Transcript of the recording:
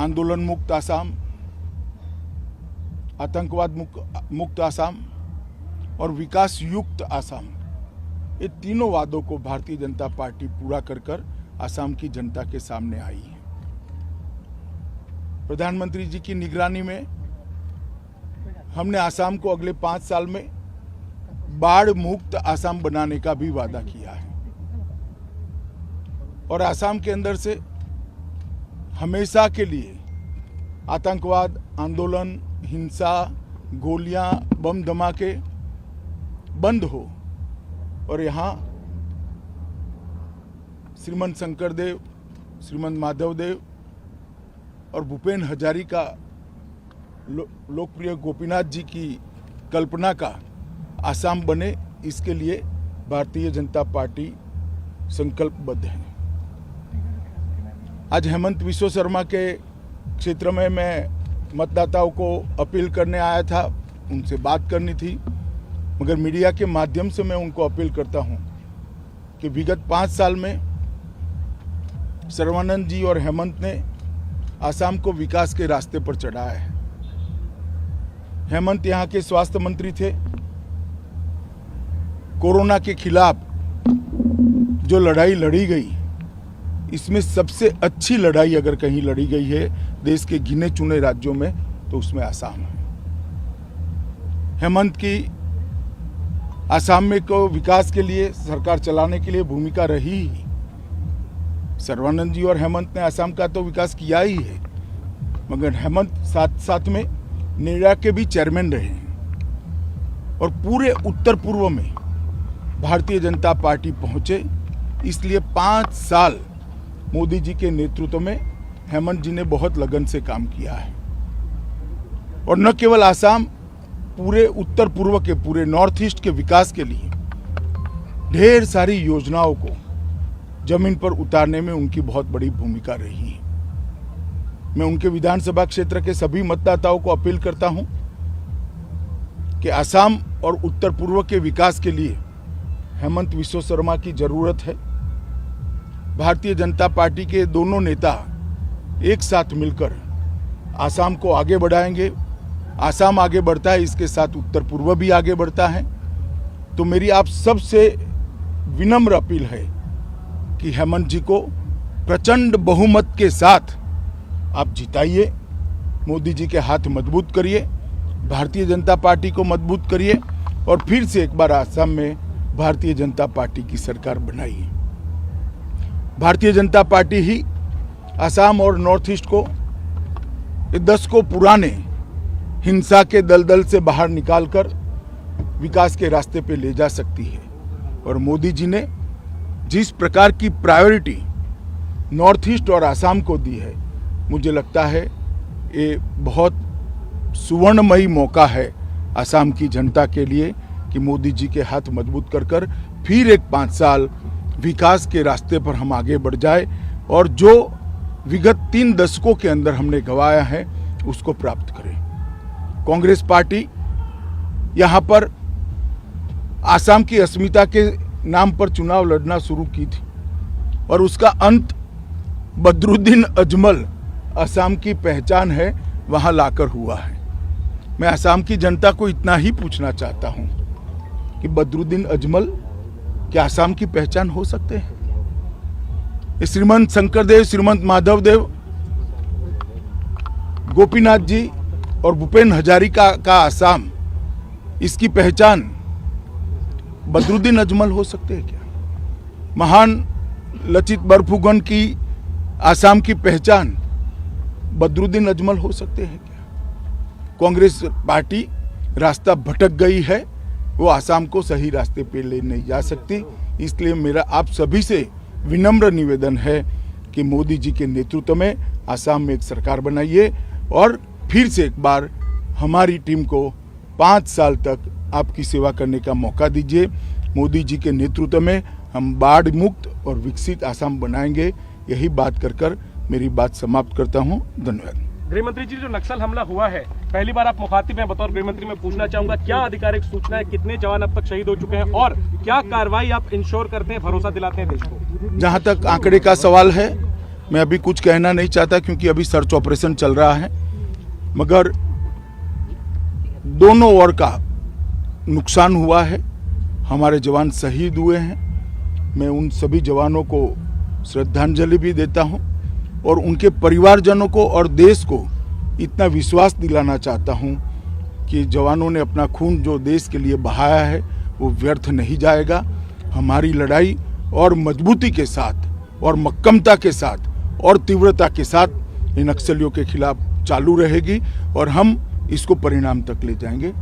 आंदोलन मुक्त आसाम, आतंकवाद मुक्त आसाम और विकास युक्त आसाम, ये तीनों वादों को भारतीय जनता पार्टी पूरा कर आसाम की जनता के सामने आई है। प्रधानमंत्री जी की निगरानी में हमने आसाम को अगले 5 साल में बाढ़ मुक्त आसाम बनाने का भी वादा किया है और आसाम के अंदर से हमेशा के लिए आतंकवाद, आंदोलन, हिंसा, गोलियां, बम धमाके बंद हो और यहाँ श्रीमंत शंकरदेव, श्रीमंत माधवदेव और भूपेन हजारिका लोकप्रिय गोपीनाथ जी की कल्पना का आसाम बने, इसके लिए भारतीय जनता पार्टी संकल्पबद्ध है। आज हेमंत विश्व शर्मा के क्षेत्र में मैं मतदाताओं को अपील करने आया था, उनसे बात करनी थी, मगर मीडिया के माध्यम से मैं उनको अपील करता हूं कि विगत 5 साल में सर्बानंद जी और हेमंत ने आसाम को विकास के रास्ते पर चढ़ाया है। हेमंत यहाँ के स्वास्थ्य मंत्री थे। कोरोना के खिलाफ जो लड़ाई लड़ी गई, इसमें सबसे अच्छी लड़ाई अगर कहीं लड़ी गई है देश के गिने चुने राज्यों में, तो उसमें आसाम है। हेमंत की आसाम में को विकास के लिए, सरकार चलाने के लिए भूमिका रही ही। सर्बानंद जी और हेमंत ने आसाम का तो विकास किया ही है, मगर हेमंत साथ साथ में नेडा के भी चेयरमैन रहे हैं और पूरे उत्तर पूर्व में भारतीय जनता पार्टी पहुंचे। इसलिए 5 साल मोदी जी के नेतृत्व में हेमंत जी ने बहुत लगन से काम किया है और न केवल आसाम, पूरे उत्तर पूर्व के, पूरे नॉर्थ ईस्ट के विकास के लिए ढेर सारी योजनाओं को जमीन पर उतारने में उनकी बहुत बड़ी भूमिका रही है। मैं उनके विधानसभा क्षेत्र के सभी मतदाताओं को अपील करता हूं कि आसाम और उत्तर पूर्व के विकास के लिए हेमंत विश्व शर्मा की जरूरत है। भारतीय जनता पार्टी के दोनों नेता एक साथ मिलकर आसाम को आगे बढ़ाएंगे। आसाम आगे बढ़ता है, इसके साथ उत्तर पूर्व भी आगे बढ़ता है। तो मेरी आप सबसे विनम्र अपील है कि हेमंत जी को प्रचंड बहुमत के साथ आप जिताइए, मोदी जी के हाथ मजबूत करिए, भारतीय जनता पार्टी को मजबूत करिए और फिर से एक बार आसाम में भारतीय जनता पार्टी की सरकार बनाइए। भारतीय जनता पार्टी ही आसाम और नॉर्थ ईस्ट को 10 को पुराने हिंसा के दलदल से बाहर निकालकर विकास के रास्ते पे ले जा सकती है। और मोदी जी ने जिस प्रकार की प्रायोरिटी नॉर्थ ईस्ट और आसाम को दी है, मुझे लगता है ये बहुत सुवर्णमयी मौका है आसाम की जनता के लिए कि मोदी जी के हाथ मजबूत कर फिर एक 5 साल विकास के रास्ते पर हम आगे बढ़ जाए और जो विगत 3 दशकों के अंदर हमने गंवाया है उसको प्राप्त करें। कांग्रेस पार्टी यहाँ पर आसाम की अस्मिता के नाम पर चुनाव लड़ना शुरू की थी और उसका अंत बदरुद्दीन अजमल, असम की पहचान है, वहां लाकर हुआ है। मैं असम की जनता को इतना ही पूछना चाहता हूं कि बदरुद्दीन अजमल क्या असम की पहचान हो सकते हैं? श्रीमंत शंकरदेव, श्रीमंत माधवदेव, गोपीनाथ जी और भूपेन हजारिका का असम, इसकी पहचान बदरुद्दीन अजमल हो सकते हैं क्या? महान लचित बरफुकन की असम की पहचान बदरुद्दीन अजमल हो सकते हैं क्या? कांग्रेस पार्टी रास्ता भटक गई है, वो आसाम को सही रास्ते पे ले नहीं जा सकती। इसलिए मेरा आप सभी से विनम्र निवेदन है कि मोदी जी के नेतृत्व में आसाम में एक सरकार बनाइए और फिर से एक बार हमारी टीम को 5 साल तक आपकी सेवा करने का मौका दीजिए। मोदी जी के नेतृत्व में हम बाढ़ मुक्त और विकसित आसाम बनाएंगे। यही बात कर मेरी बात समाप्त करता हूं। धन्यवाद। गृहमंत्री जी, जो नक्सल हमला हुआ है, पहली बार आप मुखातिब हैं बतौर गृहमंत्री, मैं पूछना चाहूंगा क्या आधिकारिक सूचना है, कितने जवान अब तक शहीद हो चुके हैं और क्या कार्रवाई आप इंश्योर करते हैं, भरोसा दिलाते हैं देश को? जहां तक आंकड़े का सवाल है, मैं अभी कुछ कहना नहीं चाहता क्योंकि अभी सर्च ऑपरेशन चल रहा है, मगर दोनों ओर का नुकसान हुआ है। हमारे जवान शहीद हुए हैं। मैं उन सभी जवानों को श्रद्धांजलि भी देता हूं और उनके परिवारजनों को और देश को इतना विश्वास दिलाना चाहता हूं कि जवानों ने अपना खून जो देश के लिए बहाया है वो व्यर्थ नहीं जाएगा। हमारी लड़ाई और मजबूती के साथ और मक्कमता के साथ और तीव्रता के साथ इन नक्सलियों के खिलाफ चालू रहेगी और हम इसको परिणाम तक ले जाएंगे।